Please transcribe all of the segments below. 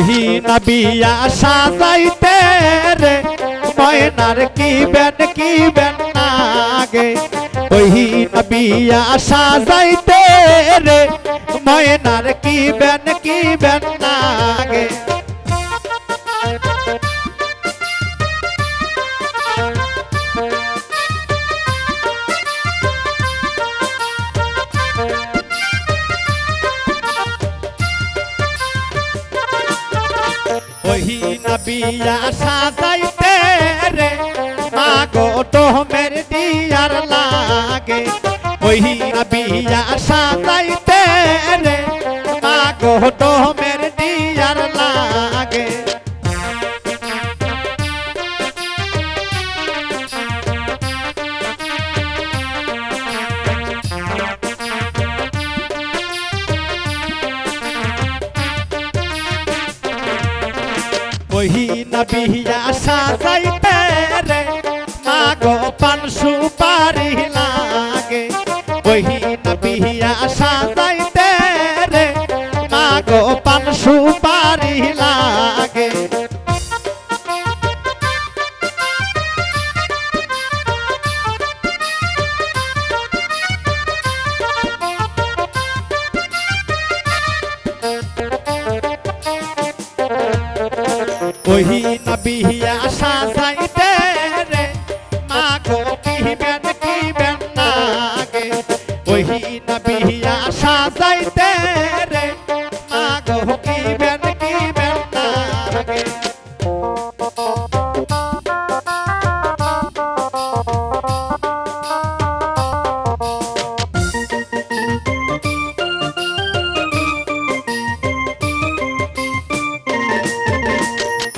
নবিয়া সাজাইতে রে ময়নার কি বেন নাগে ওই নবিয়া সাজাইতে রে ময়নার কি বেন নাগে ওই নবিয়া সাজাইতে রে মাগো তোমের দিয়ার লাগে ওই নবিয়া সাজাইতে রে মাগো তোমের দিয়ার লাগে ওই নবিয়া সাজাইতে রে মাগো পান সুপারি লাগে ওই নবিয়া সাজাইতে রে মাগো পান সুপারি লাগে ওই নবিয়া সাজাইতে রে মাগো কি বেন নাগে ওই নবিয়া সাজাইতে রে মাগো কি বেন নাগে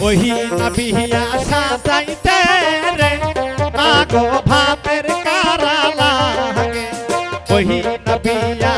ওই নবিয়া সাজাইতে রে মাগো ভাতের কারা লাগে ওই নবিয়া